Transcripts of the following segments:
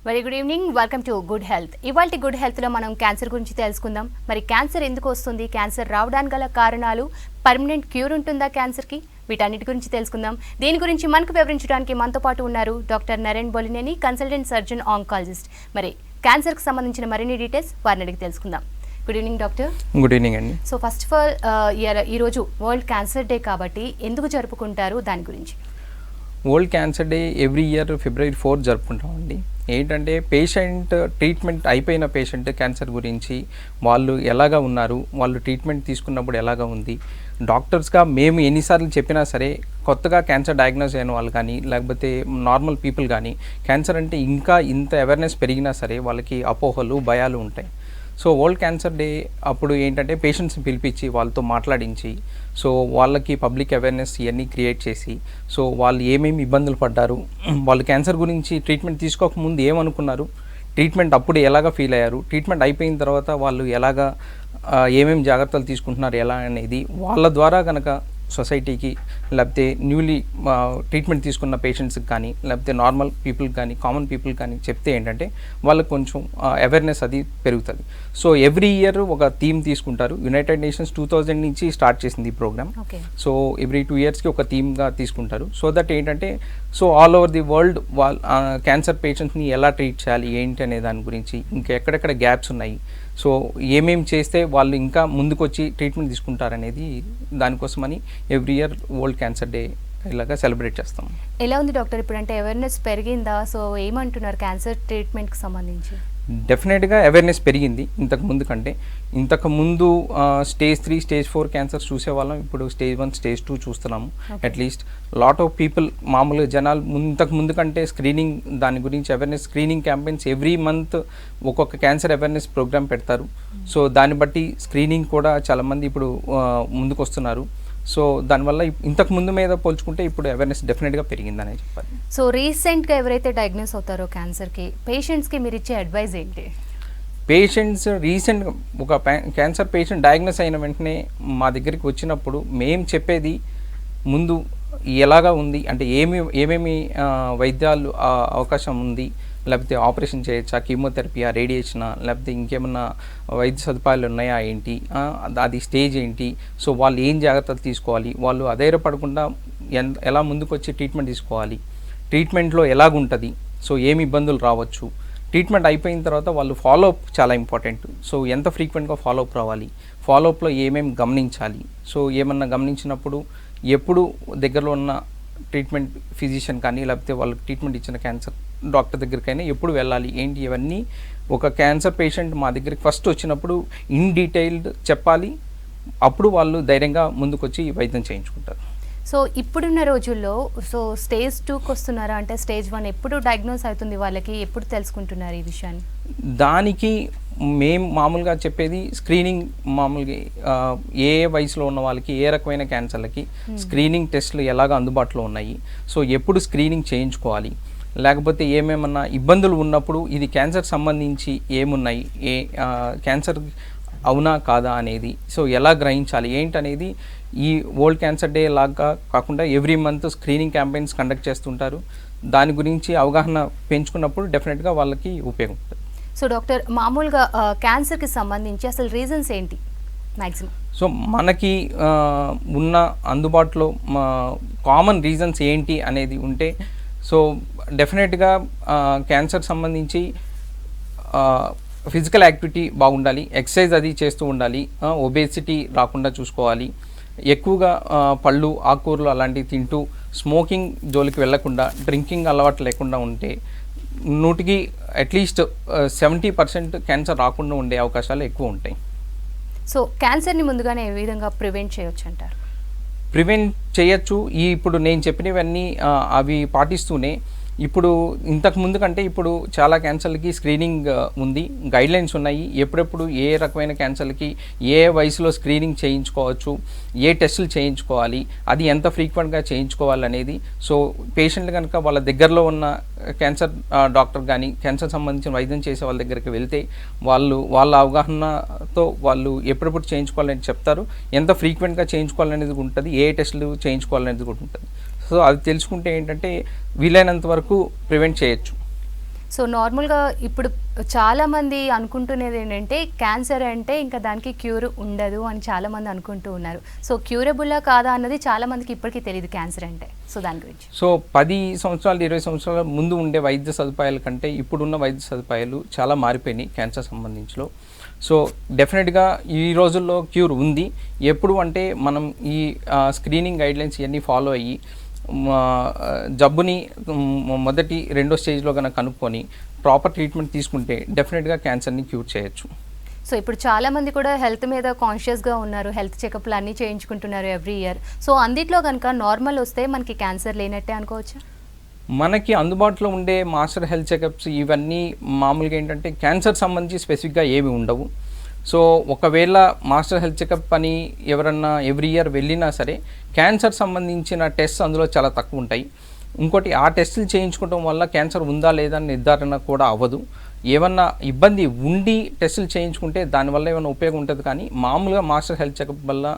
Very good evening, welcome to good health. ఇవాల్టి good హెల్త్లో మనం cancer గురించి తెలుసుకుందాం. మరి క్యాన్సర్ ఎందుకు వస్తుంది, క్యాన్సర్ రావడానికి గల కారణాలు, పర్మనెంట్ క్యూర్ ఉంటుందా క్యాన్సర్కి, వీటన్నిటి గురించి తెలుసుకుందాం. దీని గురించి మనకు వివరించడానికి మనతో పాటు ఉన్నారు doctor Naren Bolineni, consultant surgeon oncologist. మరి క్యాన్సర్కి సంబంధించిన మరిన్ని డీటెయిల్స్ వారిని అడిగి తెలుసుకుందాం. Good evening doctor. Good evening అండి. సో ఫస్ట్ ఆఫ్ ఆల్ ఈరోజు వరల్డ్ క్యాన్సర్ డే కాబట్టి ఎందుకు జరుపుకుంటారు దాని గురించి? World cancer day every year February 4 జరుపుకుంటామండి. ఏంటంటే పేషెంట్ ట్రీట్మెంట్ అయిపోయిన పేషెంట్ క్యాన్సర్ గురించి వాళ్ళు ఎలాగా ఉన్నారు, వాళ్ళు ట్రీట్మెంట్ తీసుకున్నప్పుడు ఎలాగా ఉంది, డాక్టర్స్గా మేము ఎన్నిసార్లు చెప్పినా సరే కొత్తగా క్యాన్సర్ డయాగ్నోస్ అయిన వాళ్ళు కానీ లేకపోతే నార్మల్ పీపుల్ కానీ క్యాన్సర్ అంటే ఇంకా ఇంత అవేర్నెస్ పెరిగినా సరే వాళ్ళకి అపోహలు భయాలు ఉంటాయి. సో వరల్డ్ క్యాన్సర్ డే అప్పుడు ఏంటంటే పేషెంట్స్ని పిలిపించి వాళ్ళతో మాట్లాడించి సో వాళ్ళకి పబ్లిక్ అవేర్నెస్ ఇవన్నీ క్రియేట్ చేసి సో వాళ్ళు ఏమేమి ఇబ్బందులు పడ్డారు, వాళ్ళు క్యాన్సర్ గురించి ట్రీట్మెంట్ తీసుకోకముందు ఏమనుకున్నారు, ట్రీట్మెంట్ అప్పుడు ఎలాగ ఫీల్ అయ్యారు, ట్రీట్మెంట్ అయిపోయిన తర్వాత వాళ్ళు ఎలాగా ఏమేమి జాగ్రత్తలు తీసుకుంటున్నారు ఎలా అనేది వాళ్ళ ద్వారా కనుక సొసైటీకి లేకపోతే న్యూలీ ట్రీట్మెంట్ తీసుకున్న పేషెంట్స్కి కానీ లేకపోతే నార్మల్ పీపుల్కి కానీ కామన్ పీపుల్ కానీ చెప్తే ఏంటంటే వాళ్ళకి కొంచెం అవేర్నెస్ అది పెరుగుతుంది. సో ఎవ్రీ ఇయర్ ఒక థీమ్ తీసుకుంటారు. యునైటెడ్ నేషన్స్ 2000 నుంచి స్టార్ట్ చేసింది ఈ ప్రోగ్రామ్. సో ఎవ్రీ 2 yearsకి ఒక థీమ్గా తీసుకుంటారు. సో దట్ ఏంటంటే so all over the world cancer పేషెంట్స్ని ఎలా ట్రీట్ చేయాలి ఏంటి అనే దాని గురించి, ఇంకా ఎక్కడెక్కడ గ్యాప్స్ ఉన్నాయి, సో ఏమేమి చేస్తే వాళ్ళు ఇంకా ముందుకు వచ్చి ట్రీట్మెంట్ తీసుకుంటారనేది దానికోసమని every year world cancer day ఇలాగా సెలబ్రేట్ చేస్తాం. ఎలా ఉంది డాక్టర్ ఇప్పుడు, అంటే అవేర్నెస్ పెరిగిందా? సో ఏమంటున్నారు క్యాన్సర్ ట్రీట్మెంట్కి సంబంధించి? డెఫినెట్గా అవేర్నెస్ పెరిగింది ఇంతకు ముందు కంటే. ఇంతకు ముందు స్టేజ్ 3 స్టేజ్ 4 క్యాన్సర్స్ చూసేవాళ్ళం, ఇప్పుడు స్టేజ్ 1 స్టేజ్ 2 చూస్తున్నాము. అట్లీస్ట్ లాట్ ఆఫ్ పీపుల్ మామూలుగా జనాలు ఇంతకు ముందు కంటే స్క్రీనింగ్ దాని గురించి awareness screening campaigns every month ఒక్కొక్క క్యాన్సర్ అవేర్నెస్ ప్రోగ్రామ్ పెడతారు. సో దాన్ని బట్టి స్క్రీనింగ్ కూడా చాలామంది ఇప్పుడు ముందుకు వస్తున్నారు. సో దానివల్ల ఇంతకు ముందు మీద పోల్చుకుంటే ఇప్పుడు అవేర్నెస్ డెఫినెట్గా పెరిగిందనే చెప్పాలి. సో రీసెంట్గా ఎవరైతే డయాగ్నోస్ అవుతారో క్యాన్సర్కి, పేషెంట్స్కి మీరు ఇచ్చే అడ్వైజ్ ఏంటి? పేషెంట్స్ రీసెంట్గా ఒక క్యాన్సర్ పేషెంట్ డయాగ్నోస్ అయిన వెంటనే మా దగ్గరికి వచ్చినప్పుడు మేము చెప్పేది ముందు ఎలాగా ఉంది అంటే ఏమేమి వైద్యాలు అవకాశం ఉంది, లేకపోతే ఆపరేషన్ చేయొచ్చా, కీమోథెరపీయా, రేడియేషనా, లేకపోతే ఇంకేమన్నా వైద్య సదుపాయాలు ఉన్నాయా ఏంటి, అది స్టేజ్ ఏంటి, సో వాళ్ళు ఏం జాగ్రత్తలు తీసుకోవాలి, వాళ్ళు అధైర్యపడకుండా ఎలా ముందుకు వచ్చి ట్రీట్మెంట్ తీసుకోవాలి, ట్రీట్మెంట్లో ఎలాగుంటుంది, సో ఏమి ఇబ్బందులు రావచ్చు, ట్రీట్మెంట్ అయిపోయిన తర్వాత వాళ్ళు ఫాలోఅప్ చాలా ఇంపార్టెంట్. సో ఎంత ఫ్రీక్వెంట్గా ఫాలోఅప్ రావాలి, ఫాలోఅప్లో ఏమేమి గమనించాలి, సో ఏమన్నా గమనించినప్పుడు ఎప్పుడు దగ్గరలో ఉన్న ట్రీట్మెంట్ ఫిజిషియన్ కానీ లేకపోతే వాళ్ళకి ట్రీట్మెంట్ ఇచ్చిన క్యాన్సర్ డాక్టర్ దగ్గరికైనా ఎప్పుడు వెళ్ళాలి ఏంటి, ఇవన్నీ ఒక క్యాన్సర్ పేషెంట్ మా దగ్గరికి ఫస్ట్ వచ్చినప్పుడు ఇన్ డీటెయిల్డ్ చెప్పాలి. అప్పుడు వాళ్ళు ధైర్యంగా ముందుకొచ్చి వైద్యం చేయించుకుంటారు. సో ఇప్పుడున్న రోజుల్లో సో స్టేజ్ 2కి వస్తున్నారా, అంటే స్టేజ్ 1 ఎప్పుడు డయాగ్నోస్ అవుతుంది వాళ్ళకి, ఎప్పుడు తెలుసుకుంటున్నారు ఈ విషయాన్ని? దానికి మేము మామూలుగా చెప్పేది స్క్రీనింగ్, మామూలుగా ఏ వయసులో ఉన్న వాళ్ళకి ఏ రకమైన క్యాన్సర్లకి స్క్రీనింగ్ టెస్ట్లు ఎలాగ అందుబాటులో ఉన్నాయి, సో ఎప్పుడు స్క్రీనింగ్ చేయించుకోవాలి, లేకపోతే ఏమేమన్నా ఇబ్బందులు ఉన్నప్పుడు ఇది క్యాన్సర్ సంబంధించి ఏమున్నాయి, క్యాన్సర్ అవునా కాదా అనేది సో ఎలా గ్రహించాలి ఏంటనేది ఈ వరల్డ్ క్యాన్సర్ డే లాగా కాకుండా every month screening campaigns conduct చేస్తుంటారు. దాని గురించి అవగాహన పెంచుకున్నప్పుడు డెఫినెట్గా వాళ్ళకి ఉపయోగం ఉంటుంది. సో డాక్టర్, మామూలుగా క్యాన్సర్కి సంబంధించి అసలు రీజన్స్ ఏంటి మ్యాక్సిమం? సో మనకి ఉన్న అందుబాటులో కామన్ రీజన్స్ ఏంటి అనేది ఉంటే సో డెఫినెట్గా క్యాన్సర్ సంబంధించి ఫిజికల్ యాక్టివిటీ బాగుండాలి, ఎక్సర్సైజ్ అది చేస్తూ ఉండాలి, ఒబేసిటీ రాకుండా చూసుకోవాలి, ఎక్కువగా పళ్ళు ఆకుకూరలు అలాంటివి తింటూ స్మోకింగ్ జోలికి వెళ్లకుండా డ్రింకింగ్ అలవాటు లేకుండా ఉంటే 100కి అట్లీస్ట్ 70% క్యాన్సర్ రాకుండా ఉండే అవకాశాలు ఎక్కువ ఉంటాయి. సో క్యాన్సర్ని ముందుగానే ఏ విధంగా ప్రివెంట్ చేయొచ్చు అంటారు? ప్రివెంట్ చేయొచ్చు. ఇప్పుడు నేను చెప్పినవన్నీ అవి పాటిస్తూనే ఇప్పుడు ఇంతకు ముందు కంటే ఇప్పుడు చాలా క్యాన్సర్లకి స్క్రీనింగ్ ఉంది, గైడ్లైన్స్ ఉన్నాయి, ఎప్పుడెప్పుడు ఏ రకమైన క్యాన్సర్లకి ఏ వయసులో స్క్రీనింగ్ చేయించుకోవచ్చు, ఏ టెస్టులు చేయించుకోవాలి, అది ఎంత ఫ్రీక్వెంట్గా చేయించుకోవాలనేది. సో పేషెంట్లు కనుక వాళ్ళ దగ్గరలో ఉన్న క్యాన్సర్ డాక్టర్ కానీ క్యాన్సర్ సంబంధించిన వైద్యం చేసే వాళ్ళ దగ్గరికి వెళ్తే వాళ్ళ అవగాహనతో వాళ్ళు ఎప్పుడెప్పుడు చేయించుకోవాలని చెప్తారు, ఎంత ఫ్రీక్వెంట్గా చేయించుకోవాలనేది ఉంటుంది, ఏ టెస్టులు చేయించుకోవాలనేది కూడా ఉంటుంది. సో అది తెలుసుకుంటే ఏంటంటే వీలైనంత వరకు ప్రివెంట్ చేయొచ్చు. సో నార్మల్గా ఇప్పుడు చాలామంది అనుకుంటున్నది ఏంటంటే క్యాన్సర్ అంటే ఇంకా దానికి క్యూర్ ఉండదు అని చాలామంది అనుకుంటూ ఉన్నారు. సో క్యూరబుల్లా కాదా అన్నది చాలామందికి ఇప్పటికీ తెలియదు క్యాన్సర్ అంటే. సో దాని గురించి. సో 10 సంవత్సరాలు 20 సంవత్సరాల ముందు ఉండే వైద్య సదుపాయాల కంటే ఇప్పుడున్న వైద్య సదుపాయాలు చాలా మారిపోయినాయి క్యాన్సర్ సంబంధించిలో. సో డెఫినెట్గా ఈ రోజుల్లో క్యూర్ ఉంది. ఎప్పుడు అంటే మనం ఈ స్క్రీనింగ్ గైడ్లైన్స్ ఇవన్నీ ఫాలో అయ్యి జబ్బుని మొదటి రెండో స్టేజ్లో కనుక కనుక్కొని ప్రాపర్ ట్రీట్మెంట్ తీసుకుంటే డెఫినెట్గా క్యాన్సర్ని క్యూర్ చేయొచ్చు. సో ఇప్పుడు చాలామంది కూడా హెల్త్ మీద కాన్షియస్గా ఉన్నారు, హెల్త్ చెకప్లు అన్నీ చేయించుకుంటున్నారు ఎవ్రీ ఇయర్. సో అందులో కనుక నార్మల్ వస్తే మనకి క్యాన్సర్ లేనట్టే అనుకోవచ్చు. మనకి అందుబాటులో ఉండే మాస్టర్ హెల్త్ చెకప్స్ ఇవన్నీ మామూలుగా ఏంటంటే క్యాన్సర్ సంబంధించి స్పెసిఫిక్గా ఏమి ఉండవు. సో ఒకవేళ మాస్టర్ హెల్త్ చెకప్ అని ఎవరన్నా ఎవ్రీ ఇయర్ వెళ్ళినా సరే క్యాన్సర్ సంబంధించిన టెస్ట్ అందులో చాలా తక్కువ ఉంటాయి. ఇంకోటి ఆ టెస్టులు చేయించుకోవడం వల్ల క్యాన్సర్ ఉందా లేదా అని నిర్ధారణ కూడా అవ్వదు. ఏమన్నా ఇబ్బంది ఉండి టెస్టులు చేయించుకుంటే దానివల్ల ఏమైనా ఉపయోగం ఉంటుంది, కానీ మామూలుగా మాస్టర్ హెల్త్ చెకప్ వల్ల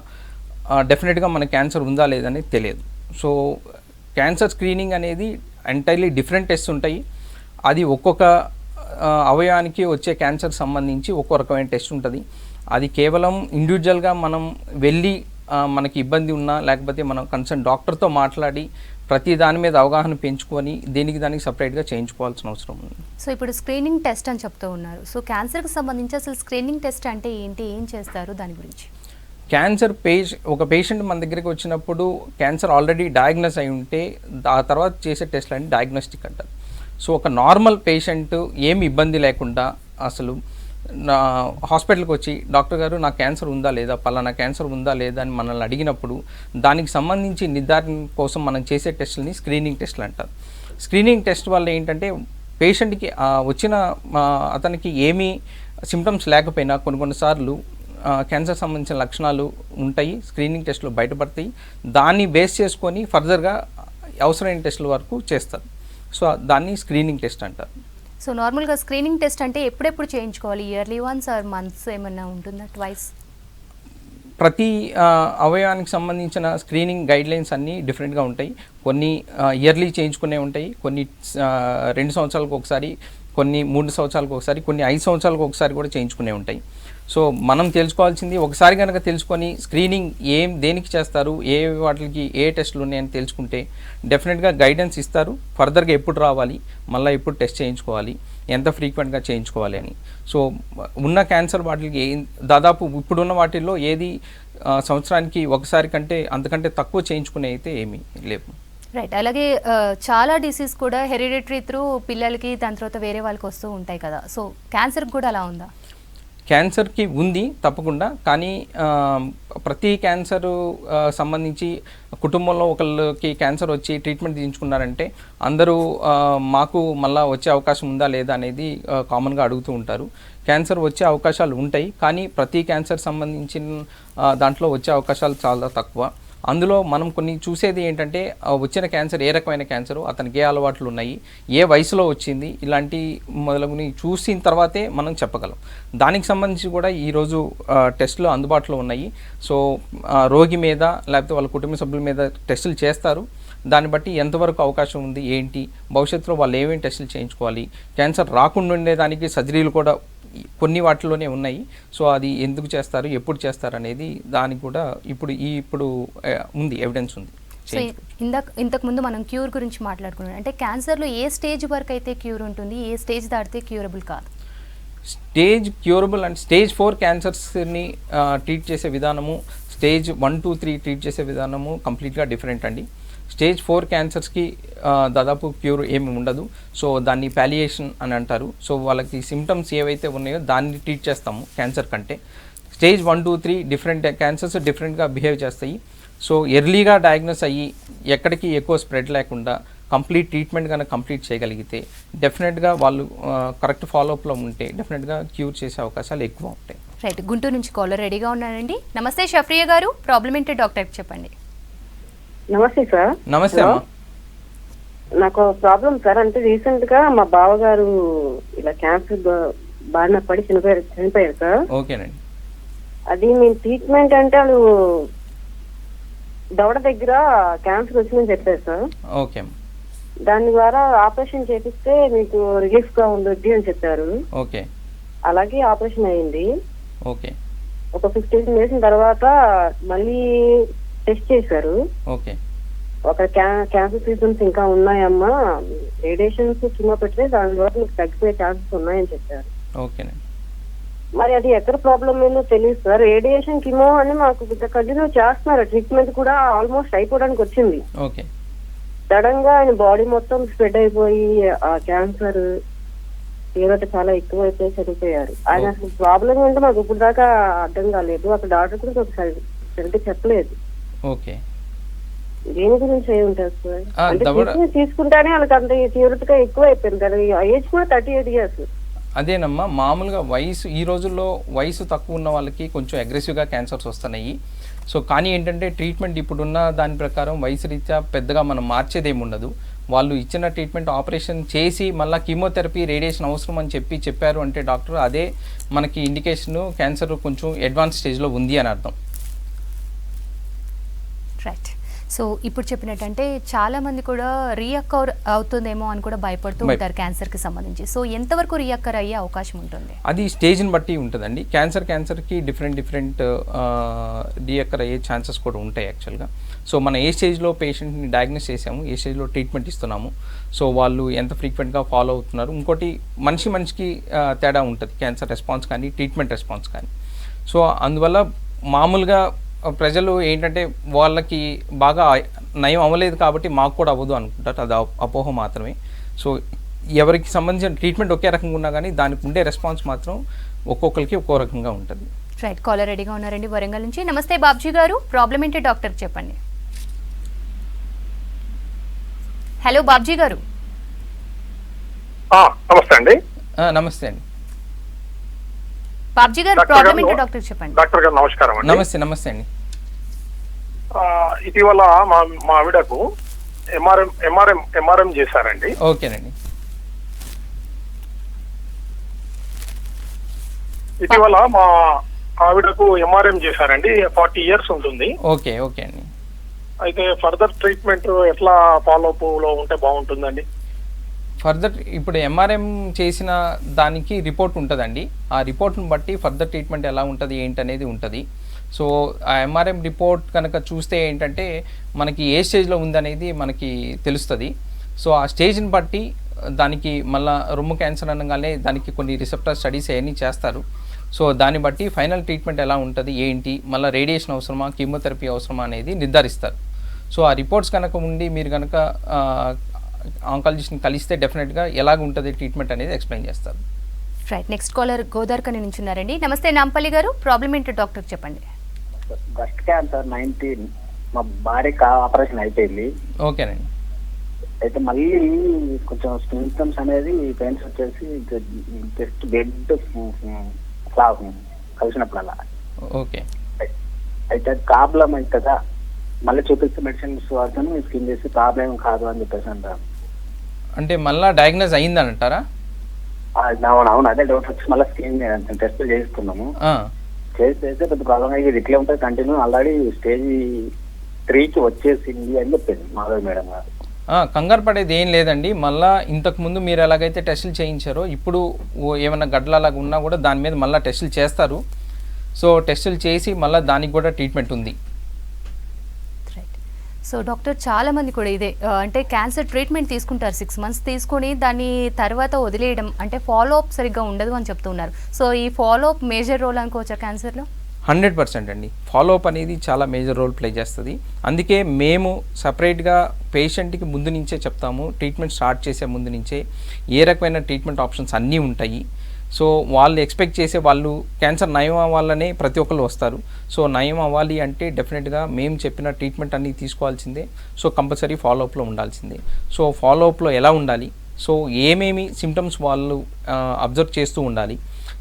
డెఫినెట్గా మన క్యాన్సర్ ఉందా లేదని తెలియదు. సో క్యాన్సర్ స్క్రీనింగ్ అనేది ఎంటైర్లీ డిఫరెంట్ టెస్ట్ ఉంటాయి. అది ఒక్కొక్క అవయవానికి వచ్చే క్యాన్సర్ సంబంధించి ఒక్కో రకమైన టెస్ట్ ఉంటుంది. అది కేవలం ఇండివిజువల్గా మనం వెళ్ళి మనకి ఇబ్బంది ఉన్నా లేకపోతే మనం కన్సర్న్ డాక్టర్తో మాట్లాడి ప్రతి దాని మీద అవగాహన పెంచుకొని దానికి సపరేట్గా చేయించుకోవాల్సిన అవసరం ఉంది. సో ఇప్పుడు స్క్రీనింగ్ టెస్ట్ అని చెప్తూ ఉన్నారు. సో క్యాన్సర్కి సంబంధించి అసలు స్క్రీనింగ్ టెస్ట్ అంటే ఏంటి, ఏం చేస్తారు దాని గురించి? క్యాన్సర్ ఒక పేషెంట్ మన దగ్గరికి వచ్చినప్పుడు క్యాన్సర్ ఆల్రెడీ డయాగ్నోస్ అయి ఉంటే ఆ తర్వాత చేసే టెస్ట్లు అని డయాగ్నోస్టిక్ అంటారు. సో ఒక నార్మల్ పేషెంట్ ఏమి ఇబ్బంది లేకుండా అసలు హాస్పిటల్కి వచ్చి డాక్టర్ గారు నాకు క్యాన్సర్ ఉందా లేదా, పలానా క్యాన్సర్ ఉందా లేదా అని మనల్ని అడిగినప్పుడు దానికి సంబంధించి నిర్ధారణ కోసం మనం చేసే టెస్టులని స్క్రీనింగ్ టెస్ట్లు అంటారు. స్క్రీనింగ్ టెస్ట్ వల్ల ఏంటంటే పేషెంట్కి వచ్చిన అతనికి ఏమీ సిమ్టమ్స్ లేకపోయినా కొన్నిసార్లు క్యాన్సర్ సంబంధించిన లక్షణాలు ఉంటాయి, స్క్రీనింగ్ టెస్టులు బయటపడతాయి. దాన్ని బేస్ చేసుకొని ఫర్దర్గా అవసరమైన టెస్టుల వరకు చేస్తారు. సో దాన్ని స్క్రీనింగ్ టెస్ట్ అంటారు. సో నార్మల్గా స్క్రీనింగ్ టెస్ట్ అంటే ఎప్పుడెప్పుడు చేయించుకోవాలి? ఇయర్లీ వన్స్ ఆర్ మంత్స్ ఏమన్నా ఉంటుందా? ట్వైస్? ప్రతి అవయవానికి సంబంధించిన స్క్రీనింగ్ గైడ్లైన్స్ అన్నీ డిఫరెంట్గా ఉంటాయి. కొన్ని ఇయర్లీ చేయించుకునే ఉంటాయి, కొన్ని 2 సంవత్సరాలకు ఒకసారి, కొన్ని 3 సంవత్సరాలకు ఒకసారి, కొన్ని 5 సంవత్సరాలకు ఒకసారి కూడా చేయించుకునే ఉంటాయి. సో మనం తెలుసుకోవాల్సింది ఒకసారి కనుక తెలుసుకొని స్క్రీనింగ్ దేనికి చేస్తారు, వాటికి ఏ టెస్టులు ఉన్నాయని తెలుసుకుంటే డెఫినెట్గా గైడెన్స్ ఇస్తారు. ఫర్దర్గా ఎప్పుడు రావాలి, మళ్ళీ ఎప్పుడు టెస్ట్ చేయించుకోవాలి, ఎంత ఫ్రీక్వెంట్గా చేయించుకోవాలి అని. సో ఉన్న క్యాన్సర్ వాటికి దాదాపు ఇప్పుడున్న వాటిల్లో ఏది సంవత్సరానికి ఒకసారి కంటే అంతకంటే తక్కువ చేయించుకునే అయితే ఏమీ లేవు. రైట్. అలాగే చాలా డిసీజ్ కూడా హెరిడిటరీ త్రూ పిల్లలకి దాని తర్వాత వేరే వాళ్ళకి వస్తూ ఉంటాయి కదా. సో క్యాన్సర్కి కూడా అలా ఉందా? క్యాన్సర్కి ఉంది తప్పకుండా, కానీ ప్రతి క్యాన్సర్ సంబంధించి కుటుంబంలో ఒకళ్ళకి క్యాన్సర్ వచ్చి ట్రీట్మెంట్ తీయించుకున్నారంటే అందరూ మాకు మళ్ళీ వచ్చే అవకాశం ఉందా లేదా అనేది కామన్గా అడుగుతూ ఉంటారు. క్యాన్సర్ వచ్చే అవకాశాలు ఉంటాయి, కానీ ప్రతి క్యాన్సర్ సంబంధించిన దాంట్లో వచ్చే అవకాశాలు చాలా తక్కువ. అందులో మనం కొన్ని చూసేది ఏంటంటే వచ్చిన క్యాన్సర్ ఏ రకమైన క్యాన్సరు, అతనికి ఏ అలవాట్లు ఉన్నాయి, ఏ వయసులో వచ్చింది, ఇలాంటి మొదలగుని చూసిన తర్వాతే మనం చెప్పగలం. దానికి సంబంధించి కూడా ఈరోజు టెస్టులు అందుబాటులో ఉన్నాయి. సో రోగి మీద లేకపోతే వాళ్ళ కుటుంబ సభ్యుల మీద టెస్టులు చేస్తారు. దాన్ని బట్టి ఎంతవరకు అవకాశం ఉంది, ఏంటి భవిష్యత్తులో వాళ్ళు ఏమేమి టెస్టులు చేయించుకోవాలి, క్యాన్సర్ రాకుండా ఉండేదానికి సర్జరీలు కూడా కొన్ని వాటిలోనే ఉన్నాయి. సో అది ఎందుకు చేస్తారు, ఎప్పుడు చేస్తారు అనేది దానికి కూడా ఇప్పుడు ఉంది, ఎవిడెన్స్ ఉంది. సో ఇంతకు ముందు మనం క్యూర్ గురించి మాట్లాడుకున్నాం. అంటే క్యాన్సర్లో ఏ స్టేజ్ వరకు అయితే క్యూర్ ఉంటుంది, ఏ స్టేజ్ దాటితే క్యూరబుల్ కాదు? స్టేజ్ క్యూరబుల్ అండ్ స్టేజ్ 4 క్యాన్సర్స్ని ట్రీట్ చేసే విధానము, స్టేజ్ 1, 2, 3 ట్రీట్ చేసే విధానము కంప్లీట్గా డిఫరెంట్ అండి. స్టేజ్ 4 క్యాన్సర్స్కి దాదాపు క్యూర్ ఏమి ఉండదు. సో దాన్ని పాలియేషన్ అని అంటారు. సో వాళ్ళకి సిమ్టమ్స్ ఏవైతే ఉన్నాయో దాన్ని ట్రీట్ చేస్తాము క్యాన్సర్ కంటే. స్టేజ్ 1, 2, 3 డిఫరెంట్ క్యాన్సర్స్ డిఫరెంట్గా బిహేవ్ చేస్తాయి. సో ఎర్లీగా డయాగ్నోస్ అయ్యి ఎక్కడికి ఎక్కువ స్ప్రెడ్ లేకుండా కంప్లీట్ ట్రీట్మెంట్ కనుక కంప్లీట్ చేయగలిగితే డెఫినెట్గా వాళ్ళు కరెక్ట్ ఫాలోఅప్లో ఉంటే డెఫినెట్గా క్యూర్ చేసే అవకాశాలు ఎక్కువ ఉంటాయి. రైట్. గుంటూరు నుంచి కాలర్ రెడీగా ఉన్నానండి. నమస్తే షఫ్రియా గారు, ప్రాబ్లం ఏంటో డాక్టర్కి చెప్పండి. నమస్తే సార్. నమస్తే అమ్మా. నాకు ప్రాబ్లం సార్, అంటే రీసెంట్ గా మా బావగారు ఇలా క్యాన్సర్ బారిన పడి చనిపోయారు సార్. ఓకేనండి. అది మేము ట్రీట్మెంట్ అంటే వాళ్ళు దవడ దగ్గర క్యాన్సర్ వచ్చిందని చెప్పారు సార్. ఓకే. దాని ద్వారా ఆపరేషన్ చేపిస్తే మీకు రిలీఫ్ గా ఉండొద్ది అని చెప్పారు. ఓకే అలాగే ఆపరేషన్ అయింది. ఓకే ఒక 15 డేస్ తర్వాత మళ్ళీ టెస్ట్ చేశారు. ఓకే ఒక క్యాన్సర్ సీజన్స్ ఇంకా ఉన్నాయమ్మా, రేడియేషన్స్ కిమో పెడితే దాని ద్వారా మీకు తగ్గిపోయే ఛాన్సెస్ ఉన్నాయని చెప్పారు. ఓకేనండి. మరి అది ఎక్కడ ప్రాబ్లం ఏందో తెలియదు సార్. రేడియేషన్ కిమో అని మాకు కంటిన్యూ చేస్తున్నారు, ట్రీట్మెంట్ కూడా ఆల్మోస్ట్ అయిపోవడానికి వచ్చింది. ఓకే సడన్ గా ఆయన బాడీ మొత్తం స్ప్రెడ్ అయిపోయి ఆ క్యాన్సర్ తీవ్రత చాలా ఎక్కువ అయిపోయి చనిపోయారు. ఆయన అసలు ప్రాబ్లం ఏంటో మాకు ఇప్పుడు దాకా అర్థం కాలేదు. అక్కడ డాక్టర్ కూడా ఒకసారి సరిగ్గా చెప్పలేదు. ఓకే దేని గురించి అయి ఉంటారు సార్? అంటే దవడ ట్రీట్మెంట్ తీసుకుంటానే వాళ్ళకి అంత తీవ్రతగా ఎక్కువ అయిపోయింది కదా. ఏజ్ కూడా 38 years. అదేనమ్మా, మామూలుగా వయసు ఈ రోజుల్లో వయసు తక్కువ ఉన్న వాళ్ళకి కొంచెం అగ్రెసివ్గా క్యాన్సర్స్ వస్తున్నాయి. సో కానీ ఏంటంటే ట్రీట్మెంట్ ఇప్పుడున్న దాని ప్రకారం వయసు రీత్యా పెద్దగా మనం మార్చేదేమి ఉండదు. వాళ్ళు ఇచ్చిన ట్రీట్మెంట్ ఆపరేషన్ చేసి మళ్ళీ కీమోథెరపీ రేడియేషన్ అవసరం అని చెప్పారు అంటే డాక్టర్, అదే మనకి ఇండికేషను క్యాన్సర్ కొంచెం అడ్వాన్స్ స్టేజ్లో ఉంది అని అర్థం. రైట్. సో ఇప్పుడు చెప్పినట్టంటే చాలా మంది కూడా రీఅక్కర్ అవుతుందేమో అని కూడా భయపడుతూ ఉంటారు క్యాన్సర్కి సంబంధించి. సో ఎంతవరకు రీఅక్కర్ అయ్యే అవకాశం ఉంటుంది? అది స్టేజ్ని బట్టి ఉంటుందండి. క్యాన్సర్కి డిఫరెంట్ రీఅక్కర్ అయ్యే ఛాన్సెస్ కూడా ఉంటాయి యాక్చువల్గా. సో మనం ఏ స్టేజ్లో పేషెంట్ని డయాగ్నోస్ చేసాము, ఏ స్టేజ్లో ట్రీట్మెంట్ ఇస్తున్నాము, సో వాళ్ళు ఎంత ఫ్రీక్వెంట్గా ఫాలో అవుతున్నారు. ఇంకోటి మనిషికి తేడా ఉంటుంది, క్యాన్సర్ రెస్పాన్స్ కానీ ట్రీట్మెంట్ రెస్పాన్స్ కానీ. సో అందువల్ల మామూలుగా ప్రజలు ఏంటంటే వాళ్ళకి బాగా నయం అవ్వలేదు కాబట్టి మాకు కూడా అవ్వదు అనుకుంటారు. అది అపోహ మాత్రమే. సో ఎవరికి సంబంధించిన ట్రీట్మెంట్ ఒకే రకంగా ఉన్నా కానీ దానికి ఉండే రెస్పాన్స్ మాత్రం ఒక్కొక్కరికి ఒక్కో రకంగా ఉంటుంది. రైట్. కాలర్ రెడీగా ఉన్నారండి వరంగల్ నుంచి. నమస్తే బాబ్జీ గారు, ప్రాబ్లం ఏంటి డాక్టర్ చెప్పండి. హలో బాబ్జీ గారు. నమస్తే అండి. నమస్తే అండి. బాబ్జీ గారు, ప్రాబ్లం ఏంటి డాక్టర్ చెప్పండి. డాక్టర్ గారు నమస్కారం అండి. నమస్తే అండి. ఇటీవల మా ఆవిడకు ఎంఆర్ఎం చేశారండి. ఓకేనండి. ఇటీవల మా ఆవిడకు ఎంఆర్ఎం చేశారండి. 40 years ఉంటుంది. ఓకే అండి. అయితే ఫర్దర్ ట్రీట్మెంట్ ఎట్లా ఫాలోఅప్ లో ఉంటే బాగుంటుందండి? ఫర్దర్ ఇప్పుడు ఎంఆర్ఎం చేసిన దానికి రిపోర్ట్ ఉంటుందండి. ఆ రిపోర్ట్ని బట్టి ఫర్దర్ ట్రీట్మెంట్ ఎలా ఉంటుంది ఏంటనేది ఉంటుంది. సో ఆ ఎంఆర్ఎం రిపోర్ట్ కనుక చూస్తే ఏంటంటే మనకి ఏ స్టేజ్లో ఉందనేది మనకి తెలుస్తుంది. సో ఆ స్టేజ్ని బట్టి దానికి మళ్ళీ రొమ్ము క్యాన్సర్ అనగానే దానికి కొన్ని రిసెప్టర్ స్టడీస్ అవన్నీ చేస్తారు. సో దాన్ని బట్టి ఫైనల్ ట్రీట్మెంట్ ఎలా ఉంటుంది ఏంటి, మళ్ళీ రేడియేషన్ అవసరమా కీమోథెరపీ అవసరమా అనేది నిర్ధారిస్తారు. సో ఆ రిపోర్ట్స్ కనుక ఉండి మీరు కనుక ఆంకాలజిస్ట్ని కలిస్తే డెఫినెట్గా ఎలాగ ఉంటుంది ట్రీట్మెంట్ అనేది ఎక్స్ప్లెయిన్ చేస్తారు. రైట్. నెక్స్ట్ కాలర్ గోదార్కని నుంచి ఉన్నారండి. నమస్తే నాంపల్లి గారు, ప్రాబ్లం ఏంటో డాక్టర్ చెప్పండి. బ్రెస్ట్ క్యాన్సర్ 19 మా భార్యకి ఆపరేషన్ అయిపోయింది. ఓకేనండి. అయితే మళ్ళీ కొంచెం సింప్టమ్స్ అనేది పెయిన్స్ వచ్చేసి జస్ట్ బెడ్ కలిసినప్పుడల్లా. ఓకే. అయితే ప్రాబ్లం అవుతుందా, మళ్ళీ చూపిస్తే మెడిసిన్స్ వాడుతాను స్కిన్ చేసి ప్రాబ్లం కాదు అని చెప్పేసి అంటారు. అంటే మళ్ళీ డయాగ్నోజ్ అయిందని అంటారా? అవును, అదే డౌట్ వచ్చి మళ్ళీ స్కిన్ టెస్ట్ చేస్తున్నాము. చేస్తే పెద్ద ప్రాబ్లం అయ్యేది ఇట్లే ఉంటుంది కంటిన్యూ. ఆల్రెడీ స్టేజ్ 3కి వచ్చేసింది అని చెప్పింది మాధవి మేడం గారు. కంగారు పడేది ఏం లేదండి. మళ్ళీ ఇంతకుముందు మీరు ఎలాగైతే టెస్టులు చేయించారో ఇప్పుడు ఏమైనా గడ్డలాగా ఉన్నా కూడా దాని మీద మళ్ళీ టెస్టులు చేస్తారు. సో టెస్టులు చేసి మళ్ళీ దానికి కూడా ట్రీట్మెంట్ ఉంది. సో డాక్టర్ చాలా మంది కూడా ఇదే అంటే క్యాన్సర్ ట్రీట్మెంట్ తీసుకుంటారు 6 months తీసుకొని దాన్ని తర్వాత వదిలేయడం, అంటే ఫాలో అప్ సరిగ్గా ఉండదు అని చెప్తున్నారు. సో ఈ ఫాలో అప్ మేజర్ రోల్ అనుకోవచ్చా క్యాన్సర్లో? 100% అండి. ఫాలోఅప్ అనేది చాలా మేజర్ రోల్ ప్లే చేస్తుంది. అందుకే మేము సపరేట్గా పేషెంట్కి ముందు నుంచే చెప్తాము, ట్రీట్మెంట్ స్టార్ట్ చేసే ముందు నుంచే ఏ రకమైన ట్రీట్మెంట్ ఆప్షన్స్ అన్నీ ఉంటాయి. సో వాళ్ళు ఎక్స్పెక్ట్ చేసే వాళ్ళు క్యాన్సర్ నయం అవ్వాలనే ప్రతి ఒక్కరు వస్తారు. సో నయం అవ్వాలి అంటే డెఫినెట్గా మేము చెప్పిన ట్రీట్మెంట్ అన్నీ తీసుకోవాల్సిందే. సో కంపల్సరీ ఫాలోఅప్లో ఉండాల్సిందే. సో ఫాలోఅప్లో ఎలా ఉండాలి, సో ఏమేమి సిమ్టమ్స్ వాళ్ళు అబ్జర్వ్ చేస్తూ ఉండాలి.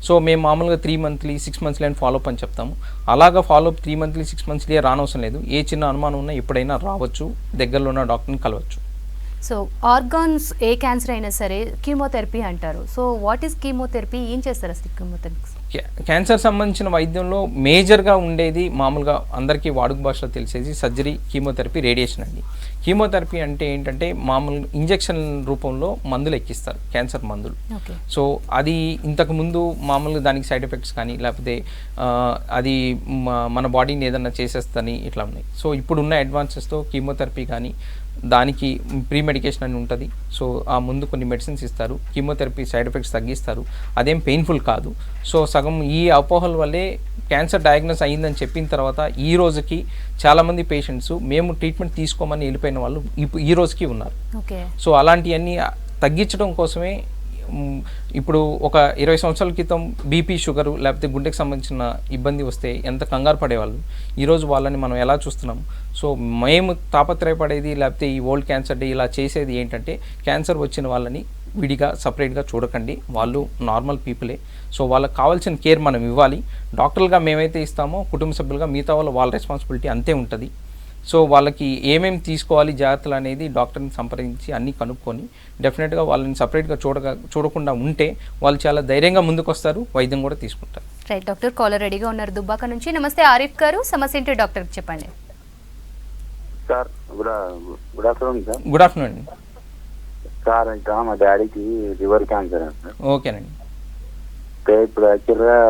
సో మేము మామూలుగా 3 monthly 6 monthly అని ఫాలోఅప్ అని చెప్తాము. అలాగా ఫాలోఅప్ 3 monthly 6 monthly రానవసరం లేదు. ఏ చిన్న అనుమానం ఉన్నా ఎప్పుడైనా రావచ్చు, దగ్గరలో ఉన్న డాక్టర్ని కలవచ్చు. సో ఆర్గాన్స్ ఏ క్యాన్సర్ అయినా సరే కీమోథెరపీ అంటారు. సో వాట్ ఈస్ కీమోథెరపీ, ఏం చేస్తారు అసలు కీమోథెరపీ? క్యాన్సర్ సంబంధించిన వైద్యంలో మేజర్గా ఉండేది మామూలుగా అందరికీ వాడుక భాషలో తెలిసేది సర్జరీ, కీమోథెరపీ, రేడియేషన్ అండి. కీమోథెరపీ అంటే ఏంటంటే మామూలు ఇంజెక్షన్ రూపంలో మందులు ఎక్కిస్తారు, క్యాన్సర్ మందులు. సో అది ఇంతకుముందు మామూలుగా దానికి సైడ్ ఎఫెక్ట్స్ కానీ లేకపోతే అది మన బాడీని ఏదన్నా చేసేస్తని ఇట్లా ఉన్నాయి. సో ఇప్పుడున్న అడ్వాన్సెస్తో కీమోథెరపీ కానీ దానికి ప్రీ మెడికేషన్ అని ఉంటుంది. సో ఆ ముందు కొన్ని మెడిసిన్స్ ఇస్తారు, కీమోథెరపీ సైడ్ ఎఫెక్ట్స్ తగ్గిస్తారు, అదేం పెయిన్ఫుల్ కాదు. సో సగం ఈ అపోహల వల్లే క్యాన్సర్ డయాగ్నోస్ అయ్యిందని చెప్పిన తర్వాత ఈ రోజుకి చాలామంది పేషెంట్స్ మేము ట్రీట్మెంట్ తీసుకోమని వెళ్ళిపోయిన వాళ్ళు ఈ రోజుకి ఉన్నారు. సో అలాంటివన్నీ తగ్గించడం కోసమే ఇప్పుడు ఒక 20 సంవత్సరాల క్రితం బీపీ, షుగరు లేకపోతే గుండెకి సంబంధించిన ఇబ్బంది వస్తే ఎంత కంగారు పడేవాళ్ళు, ఈరోజు వాళ్ళని మనం ఎలా చూస్తున్నాం. సో మేము తాపత్రయపడేది లేకపోతే ఈ వరల్డ్ క్యాన్సర్ డే ఇలా చేసేది ఏంటంటే క్యాన్సర్ వచ్చిన వాళ్ళని విడిగా సపరేట్గా చూడకండి, వాళ్ళు నార్మల్ పీపులే. సో వాళ్ళకి కావాల్సిన కేర్ మనం ఇవ్వాలి. డాక్టర్లుగా మేమైతే ఇస్తామో కుటుంబ సభ్యులుగా మిగతా వాళ్ళ రెస్పాన్సిబిలిటీ అంతే ఉంటుంది. సో వాళ్ళకి ఏమేమి తీసుకోవాలి జాగ్రత్తలు అనేది డాక్టర్ని సంప్రదించి అన్నీ కనుక్కొని డెఫినెట్గా వాళ్ళని సపరేట్గా చూడకుండా ఉంటే వాళ్ళు చాలా ధైర్యంగా ముందుకు వస్తారు, వైద్యం కూడా తీసుకుంటారు. రైట్ డాక్టర్, కాలర్ రెడీగా ఉన్నారు దుబ్బాక నుంచి. నమస్తే ఆరిఫ్ గారు, సమస్య ఏంటో డాక్టర్కి చెప్పండి. Sir good afternoon sir. Good afternoon అండి. సార్ ఇంకా మా డాడీకి లివర్ క్యాన్సర్ అండి సార్. ఓకేనండి. అయితే ఇప్పుడు యాక్చువల్గా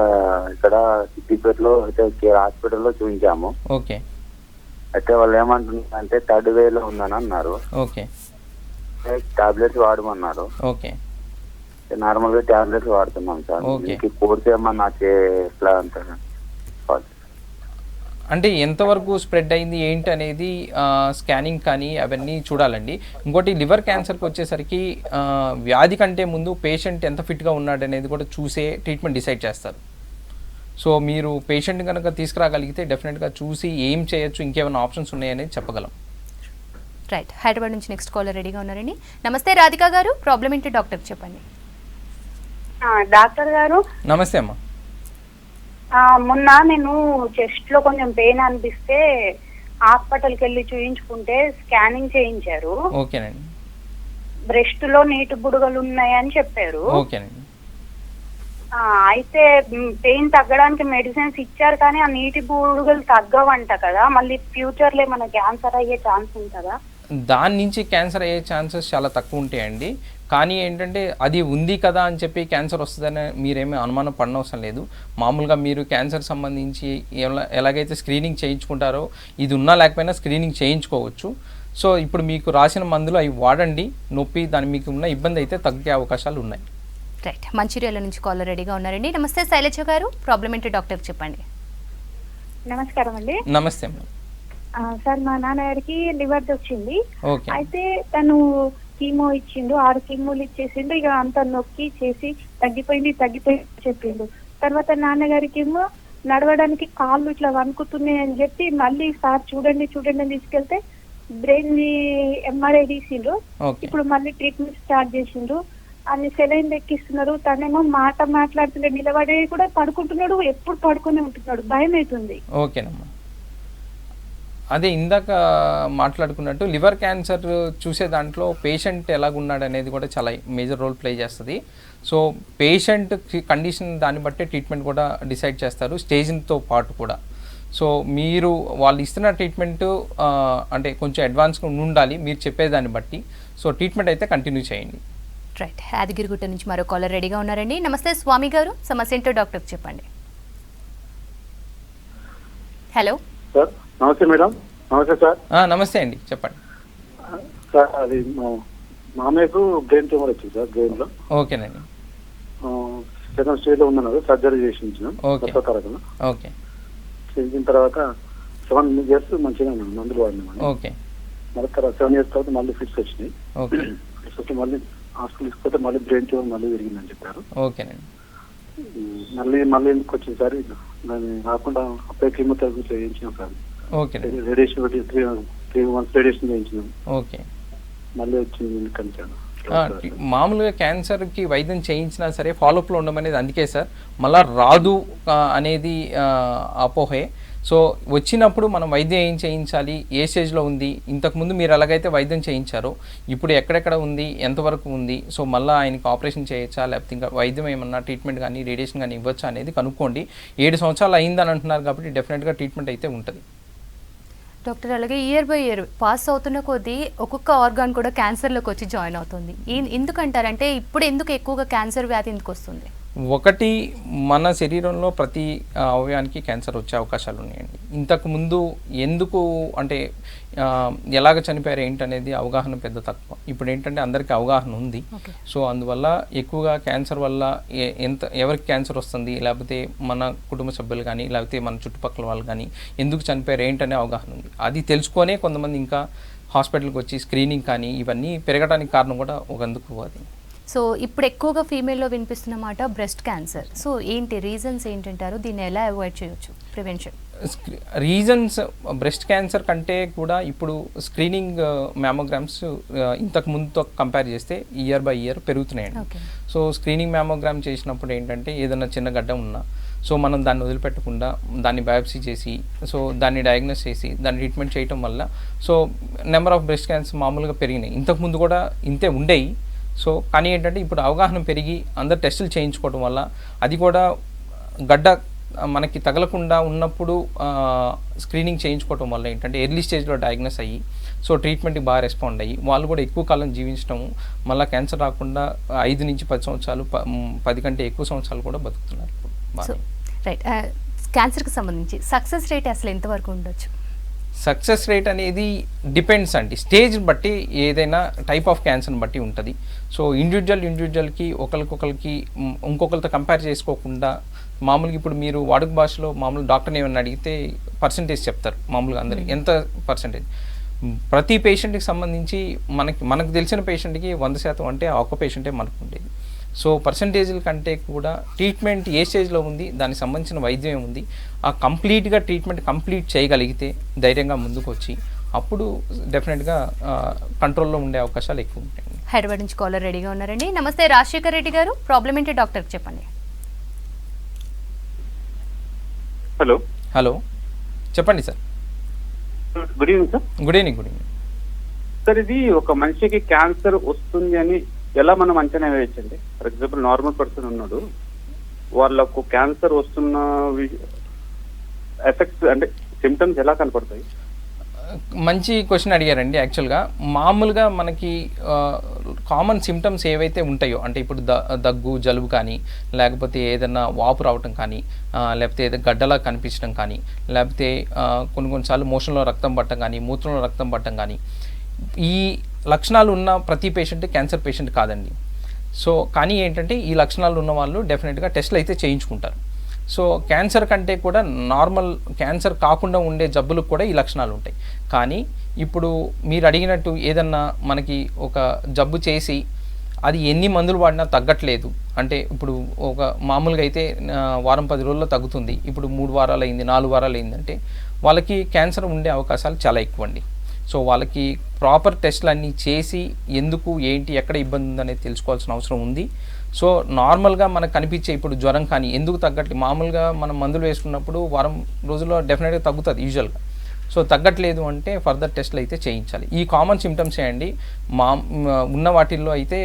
ఇక్కడ సిద్దిపేటలో అయితే హాస్పిటల్లో చూపించాము. ఓకే. అయితే వాళ్ళు ఏమంటున్నారు అంటే 3rd wave ఉందని అన్నారు. ఓకే. టాబ్లెట్స్ వాడమన్నారు. ఓకే. నార్మల్ గా టాబ్లెట్స్ వాడుతున్నాం సార్. కోర్స్ ఏమన్నా ఎట్లా అంటారు అంటే ఎంతవరకు స్ప్రెడ్ అయింది ఏంటి అనేది స్కానింగ్ కానీ అవన్నీ చూడాలండి. ఇంకోటి లివర్ క్యాన్సర్కి వచ్చేసరికి వ్యాధి కంటే ముందు పేషెంట్ ఎంత ఫిట్గా ఉన్నాడు అనేది కూడా చూసే ట్రీట్మెంట్ డిసైడ్ చేస్తారు. సో మీరు పేషెంట్ కనుక తీసుకురాగలిగితే డెఫినెట్గా చూసి ఏం చేయొచ్చు, ఇంకేమైనా ఆప్షన్స్ ఉన్నాయనేది చెప్పగలం. రైట్, హైదరాబాద్ నుంచి నెక్స్ట్ కాలర్ రెడీగా ఉన్నారండి. నమస్తే రాధిక గారు, ప్రాబ్లం ఏంటి డాక్టర్ చెప్పండి. డాక్టర్ గారు నమస్తే అమ్మా. మొన్న నేను చెస్ట్ లో కొంచెం పెయిన్ అనిపిస్తే హాస్పిటల్కి వెళ్ళి చూయించుకుంటే స్కానింగ్ చేయించారు. ఓకేనండి. బ్రెస్ట్ లో నీటి బుడగలు ఉన్నాయని చెప్పారు. ఓకేనండి. అయితే పెయిన్ తగ్గడానికి మెడిసిన్స్ ఇచ్చారు, కానీ ఆ నీటి బుడగలు తగ్గవంట కదా, మళ్ళీ ఫ్యూచర్ లో మన క్యాన్సర్ అయ్యే ఛాన్స్ ఉంటుందా? దాని నుంచి క్యాన్సర్ అయ్యే ఛాన్సెస్ చాలా తక్కువ ఉంటాయండి. కానీ ఏంటంటే అది ఉంది కదా అని చెప్పి క్యాన్సర్ వస్తుందని మీరేమీ అనుమానం పడనవసరం లేదు. మామూలుగా మీరు క్యాన్సర్ సంబంధించి ఎలాగైతే స్క్రీనింగ్ చేయించుకుంటారో ఇది ఉన్నా లేకపోయినా స్క్రీనింగ్ చేయించుకోవచ్చు. సో ఇప్పుడు మీకు రాసిన మందులు అవి వాడండి, నొప్పి దాని మీకు ఉన్న ఇబ్బంది అయితే తగ్గే అవకాశాలు ఉన్నాయి. రైట్, మంచిర్యాల నుంచి కాలర్ రెడీగా ఉన్నారండి. నమస్తే శైలజ గారు, ప్రాబ్లం ఏంటి డాక్టర్ చెప్పండి. నమస్కారం అండి. నమస్తే అమ్మా. సార్ మా నాన్నగారికి లివర్ వచ్చింది. ఓకే. అయితే తను కీమో ఇచ్చిండు, 6 కీమోలు ఇచ్చేసిండు. ఇక అంత నొక్కి చేసి తగ్గిపోయింది చెప్పిండు. తర్వాత నాన్నగారికి ఏమో నడవడానికి కాళ్ళు ఇట్లా వణుకుతున్నాయి అని చెప్పి మళ్ళీ సార్ చూడండి అని తీసుకెళ్తే బ్రెయిన్ ఎంఆర్ఐ తీసిండ్రు. ఇప్పుడు మళ్ళీ ట్రీట్మెంట్ స్టార్ట్ చేసిండ్రు. అన్ని సెలైన్ ఎక్కిస్తున్నారు. తనేమో మాట్లాడుతున్నాడు, నిలబడే కూడా పడుకుంటున్నాడు, ఎప్పుడు పడుకునే ఉంటున్నాడు, భయం అవుతుంది. ఓకేనమ్మా. అదే ఇందాక మాట్లాడుకున్నట్టు లివర్ క్యాన్సర్ చూసే దాంట్లో పేషెంట్ ఎలాగున్నాడు అనేది కూడా చాలా మేజర్ రోల్ ప్లే చేస్తుంది. సో పేషెంట్ కండిషన్ దాన్ని బట్టి ట్రీట్మెంట్ కూడా డిసైడ్ చేస్తారు, స్టేజ్తో పాటు కూడా. సో మీరు వాళ్ళు ఇస్తున్న ట్రీట్మెంట్ అంటే కొంచెం అడ్వాన్స్గా ఉండాలి మీరు చెప్పేదాన్ని బట్టి. సో ట్రీట్మెంట్ అయితే కంటిన్యూ చేయండి. రైట్, యాదగిరిగుట్ట నుంచి మరో కాలర్ రెడీగా ఉన్నారండి. నమస్తే స్వామి గారు, సమస్య ఏంటో డాక్టర్ చెప్పండి. Hello sir. నమస్తే మేడం. నమస్తే సార్. నమస్తే అండి, చెప్పండి సార్. అది మామయ్యకు బ్రెయిన్ ట్యూమర్ వచ్చింది సార్, బ్రెయిన్ లో. ఓకేనండి. 2nd stage లో ఉందన్నారు, సర్జరీ చేయించాం. ఓకే. చేయించిన తర్వాత 7 years మంచిగా ఉన్నాను, మందులు వాడినాను. ఓకే. మళ్ళీ తర్వాత 7 years తర్వాత మళ్ళీ ఫిట్స్ వచ్చినాయి. ఓకే. ఫిట్స్ వచ్చి మళ్ళీ హాస్పిటల్ తీసుకుంటే మళ్ళీ బ్రెయిన్ ట్యూమర్ మళ్ళీ పెరిగిందని చెప్పారు. ఓకేనండి. మళ్ళీ ఎందుకు వచ్చింది సార్? దాన్ని కాకుండా అప్పుడే కీమోథెరపీ చేయించాం సార్. ఓకే. రేడియేషన్ పెట్టి 3 months రేడియేషన్ చేయించినాం. ఓకే. మళ్ళీ వచ్చింది ఎందుకంటే మామూలుగా క్యాన్సర్కి వైద్యం చేయించినా సరే ఫాలోఅప్లో ఉండమనేది అందుకే సార్, మళ్ళీ రాదు అనేది అపోహే. సో వచ్చినప్పుడు మనం వైద్యం ఏం చేయించాలి, ఏ స్టేజ్లో ఉంది, ఇంతకుముందు మీరు ఎలాగైతే వైద్యం చేయించారో ఇప్పుడు ఎక్కడెక్కడ ఉంది, ఎంతవరకు ఉంది, సో మళ్ళీ ఆయనకి ఆపరేషన్ చేయొచ్చా, లేకపోతే ఇంకా వైద్యం ఏమన్నా ట్రీట్మెంట్ కానీ రేడియేషన్ కానీ ఇవ్వచ్చా అనేది కనుక్కోండి. 7 సంవత్సరాలు అయిందని అంటున్నారు కాబట్టి డెఫినెట్గా ట్రీట్మెంట్ అయితే ఉంటుంది. డాక్టర్, అలాగే ఇయర్ బై ఇయర్ పాస్ అవుతున్న కొద్దీ ఒక్కొక్క ఆర్గాన్ కూడా క్యాన్సర్లోకి వచ్చి జాయిన్ అవుతుంది. ఎందుకంటారంటే ఇప్పుడు ఎందుకు ఎక్కువగా క్యాన్సర్ వ్యాధి ఎందుకు వస్తుంది? ఒకటి, మన శరీరంలో ప్రతి అవయవానికి క్యాన్సర్ వచ్చే అవకాశాలు ఉన్నాయండి. ఇంతకుముందు ఎందుకు అంటే ఎలాగ చనిపోయారు ఏంటనేది అవగాహన పెద్ద తక్కువ. ఇప్పుడు ఏంటంటే అందరికీ అవగాహన ఉంది. సో అందువల్ల ఎక్కువగా క్యాన్సర్ వల్ల ఎవరికి క్యాన్సర్ వస్తుంది, లేకపోతే మన కుటుంబ సభ్యులు కానీ లేకపోతే మన చుట్టుపక్కల వాళ్ళు కానీ ఎందుకు చనిపోయారు ఏంటనే అవగాహన ఉంది. అది తెలుసుకొనే కొంతమంది ఇంకా హాస్పిటల్కి వచ్చి స్క్రీనింగ్ కానీ ఇవన్నీ పెరగడానికి కారణం కూడా ఒకందుకు అది. సో ఇప్పుడు ఎక్కువగా ఫీమేల్లో వినిపిస్తున్నమాట బ్రెస్ట్ క్యాన్సర్. సో ఏంటి రీజన్స్ ఏంటంటారు? దీన్ని ఎలా అవాయిడ్ చేయొచ్చు, ప్రివెన్షన్ రీజన్స్? బ్రెస్ట్ క్యాన్సర్ కంటే కూడా ఇప్పుడు స్క్రీనింగ్ మ్యామోగ్రామ్స్ ఇంతకు ముందుతో కంపేర్ చేస్తే ఇయర్ బై ఇయర్ పెరుగుతున్నాయండి. సో స్క్రీనింగ్ మ్యామోగ్రామ్ చేసినప్పుడు ఏంటంటే ఏదైనా చిన్న గడ్డ ఉన్నా సో మనం దాన్ని వదిలిపెట్టకుండా దాన్ని బయాప్సీ చేసి సో దాన్ని డయాగ్నోస్ చేసి దాన్ని ట్రీట్మెంట్ చేయటం వల్ల so number of breast cancer మామూలుగా పెరిగినాయి. ఇంతకుముందు కూడా ఇంతే ఉండేవి. సో కానీ ఏంటంటే ఇప్పుడు అవగాహన పెరిగి అందరు టెస్టులు చేయించుకోవడం వల్ల అది కూడా గడ్డ మనకి తగలకుండా ఉన్నప్పుడు స్క్రీనింగ్ చేయించుకోవడం వల్ల ఏంటంటే ఎర్లీ స్టేజ్లో డయాగ్నోస్ అయ్యి సో ట్రీట్మెంట్కి బాగా రెస్పాండ్ అయ్యి వాళ్ళు కూడా ఎక్కువ కాలం జీవించడము, మళ్ళీ క్యాన్సర్ రాకుండా 5 నుంచి 10 సంవత్సరాలు 10 కంటే ఎక్కువ సంవత్సరాలు కూడా బతుకుతున్నారు. రైట్. క్యాన్సర్కి సంబంధించి సక్సెస్ రేట్ అసలు ఎంతవరకు ఉండొచ్చు? సక్సెస్ రేట్ అనేది డిపెండ్స్ అండి, స్టేజ్ బట్టి ఏదైనా టైప్ ఆఫ్ క్యాన్సర్ని బట్టి ఉంటుంది. సో ఇండివిజువల్కి ఒకరికొకరికి ఇంకొకరితో కంపేర్ చేసుకోకుండా మామూలుగా ఇప్పుడు మీరు వాడుక భాషలో మామూలు డాక్టర్ని ఏమన్నా అడిగితే పర్సంటేజ్ చెప్తారు మామూలుగా అందరికి ఎంత పర్సంటేజ్. ప్రతి పేషెంట్కి సంబంధించి మనకు తెలిసిన పేషెంట్కి 100% అంటే ఆ ఒక్క పేషెంటే మనకు ఉండేది. సో పర్సంటేజ్ల కంటే కూడా ట్రీట్మెంట్ ఏ స్టేజ్లో ఉంది, దానికి సంబంధించిన వైద్యం ఉంది, ఆ కంప్లీట్గా ట్రీట్మెంట్ కంప్లీట్ చేయగలిగితే ధైర్యంగా ముందుకు వచ్చి అప్పుడు డెఫినెట్గా కంట్రోల్లో ఉండే అవకాశాలు ఎక్కువ ఉంటాయి. హైదరాబాద్ నుంచి కాలర్ రెడీగా ఉన్నారండి. నమస్తే రాజశేఖర్ రెడ్డి గారు, ప్రాబ్లం ఏంటి డాక్టర్కి చెప్పండి. హలో చెప్పండి sir. Good evening sir. Good evening. Sir, ఇది ఒక మనిషికి క్యాన్సర్ వస్తుంది అని ఎలా మనం అంచనా వేయచ్చండి? ఫర్ ఎగ్జాంపుల్ నార్మల్ పర్సన్ ఉన్నాడు, వాళ్ళకు క్యాన్సర్ వస్తున్న ఎఫెక్ట్స్ అంటే సిమ్టమ్స్ ఎలా కనపడతాయి? మంచి క్వశ్చన్ అడిగారండి. యాక్చువల్గా మామూలుగా మనకి కామన్ సిమ్టమ్స్ ఏవైతే ఉంటాయో అంటే ఇప్పుడు దగ్గు, జలుబు కానీ లేకపోతే ఏదైనా వాపు రావటం కానీ లేకపోతే ఏదైనా గడ్డలా కనిపించడం కానీ లేకపోతే కొన్నిసార్లు మోషన్లో రక్తం పట్టడం కానీ మూత్రంలో రక్తం పట్టడం కానీ ఈ లక్షణాలు ఉన్న ప్రతి పేషెంట్ క్యాన్సర్ పేషెంట్ కాదండి. సో కానీ ఏంటంటే ఈ లక్షణాలు ఉన్న వాళ్ళు డెఫినెట్గా టెస్ట్లు అయితే చేయించుకుంటారు. సో క్యాన్సర్ కంటే కూడా నార్మల్ క్యాన్సర్ కాకుండా ఉండే జబ్బులకు కూడా ఈ లక్షణాలు ఉంటాయి. కానీ ఇప్పుడు మీరు అడిగినట్టు ఏదన్నా మనకి ఒక జబ్బు చేసి అది ఎన్ని మందులు వాడినా తగ్గట్లేదు అంటే ఇప్పుడు ఒక మామూలుగా అయితే వారం 10 రోజుల్లో తగ్గుతుంది, ఇప్పుడు 3 వారాలు అయింది, 4 వారాలు అయిందంటే వాళ్ళకి క్యాన్సర్ ఉండే అవకాశాలు చాలా ఎక్కువ అండి. సో వాళ్ళకి ప్రాపర్ టెస్ట్లు అన్నీ చేసి ఎందుకు ఏంటి ఎక్కడ ఇబ్బంది ఉందనేది తెలుసుకోవాల్సిన అవసరం ఉంది. సో నార్మల్గా మనకు కనిపించే ఇప్పుడు జ్వరం కానీ ఎందుకు తగ్గట్లేదు, మామూలుగా మనం మందులు వేసుకున్నప్పుడు వారం రోజుల్లో డెఫినెట్గా తగ్గుతుంది యూజువల్గా. సో తగ్గట్లేదు అంటే ఫర్దర్ టెస్ట్లు అయితే చేయించాలి. ఈ కామన్ సిమ్టమ్సే అండి. ఉన్న వాటిల్లో అయితే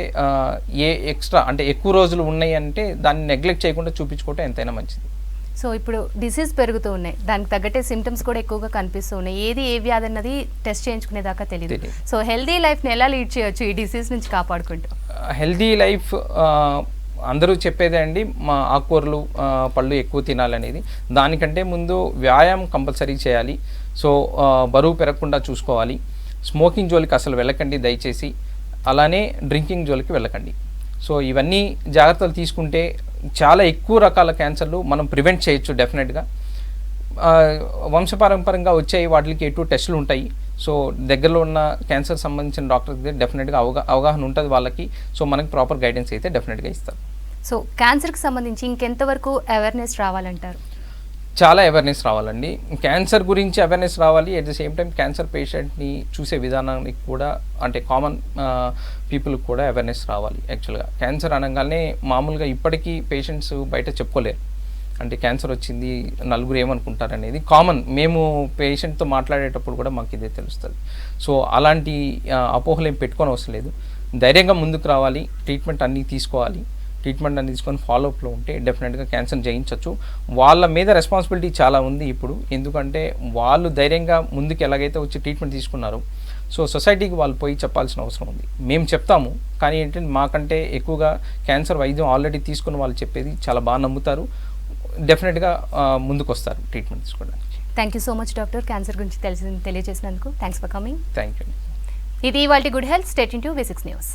ఏ ఎక్స్ట్రా అంటే ఎక్కువ రోజులు ఉన్నాయి అంటే దాన్ని నెగ్లెక్ట్ చేయకుండా చూపించుకోవటం ఎంతైనా మంచిది. సో ఇప్పుడు డిసీజ్ పెరుగుతూ ఉన్నాయి, దానికి తగ్గట్టే సిమ్టమ్స్ కూడా ఎక్కువగా కనిపిస్తూ ఉన్నాయి. ఏది ఏ వ్యాధి అన్నది టెస్ట్ చేయించుకునేదాకా తెలియదు. సో హెల్దీ లైఫ్ని ఎలా లీడ్ చేయొచ్చు ఈ డిసీజ్ నుంచి కాపాడుకుంటూ? హెల్దీ లైఫ్ అందరూ చెప్పేదే అండి, మా ఆకుకూరలు పళ్ళు ఎక్కువ తినాలనేది. దానికంటే ముందు వ్యాయామం కంపల్సరీ చేయాలి. సో బరువు పెరగకుండా చూసుకోవాలి. స్మోకింగ్ జోలికి అసలు వెళ్ళకండి దయచేసి, అలానే డ్రింకింగ్ జోలికి వెళ్ళకండి. సో ఇవన్నీ జాగ్రత్తలు తీసుకుంటే చాలా ఎక్కువ రకాల క్యాన్సర్లు మనం ప్రివెంట్ చేయొచ్చు డెఫినెట్గా. వంశపారంపరంగా వచ్చే వాటికి ఎటు టెస్టులు ఉంటాయి. సో దగ్గరలో ఉన్న క్యాన్సర్ సంబంధించిన డాక్టర్ దగ్గర డెఫినెట్గా అవగాహన ఉంటుంది వాళ్ళకి. సో మనకి ప్రాపర్ గైడెన్స్ అయితే డెఫినెట్గా ఇస్తారు. సో క్యాన్సర్కి సంబంధించి ఇంకెంతవరకు అవేర్నెస్ రావాలంటారు? చాలా అవేర్నెస్ రావాలండి. క్యాన్సర్ గురించి అవేర్నెస్ రావాలి. At the same time cancer పేషెంట్ని చూసే విధానానికి కూడా అంటే కామన్ పీపుల్కి కూడా అవేర్నెస్ రావాలి. యాక్చువల్గా క్యాన్సర్ అనగానే మామూలుగా ఇప్పటికీ పేషెంట్స్ బయట చెప్పుకోలేరు. అంటే క్యాన్సర్ వచ్చింది నలుగురు ఏమనుకుంటారు అనేది కామన్. మేము పేషెంట్తో మాట్లాడేటప్పుడు కూడా మాకు ఇదే తెలుస్తుంది. సో అలాంటి అపోహలు ఏం పెట్టుకొని అవసరం లేదు. ధైర్యంగా ముందుకు రావాలి, ట్రీట్మెంట్ అన్నీ తీసుకోవాలి. ట్రీట్మెంట్ అన్ని తీసుకొని ఫాలోఅప్లో ఉంటే డెఫినెట్గా క్యాన్సర్ జయించవచ్చు. వాళ్ళ మీద రెస్పాన్సిబిలిటీ చాలా ఉంది ఇప్పుడు, ఎందుకంటే వాళ్ళు ధైర్యంగా ముందుకు ఎలాగైతే వచ్చి ట్రీట్మెంట్ తీసుకున్నారో సో సొసైటీకి వాళ్ళు పోయి చెప్పాల్సిన అవసరం ఉంది. మేము చెప్తాము, కానీ ఏంటంటే మాకంటే ఎక్కువగా క్యాన్సర్ వైద్యం ఆల్రెడీ తీసుకున్న వాళ్ళు చెప్పేది చాలా బాగా నమ్ముతారు, డెఫినెట్గా ముందుకు వస్తారు ట్రీట్మెంట్ తీసుకోవడానికి. Thank you so much doctor, cancer గురించి తెలియజేసినందుకు. Thanks for coming. Thank you. ఇది ఇవాల్టి good health. Stay tuned to V6 news.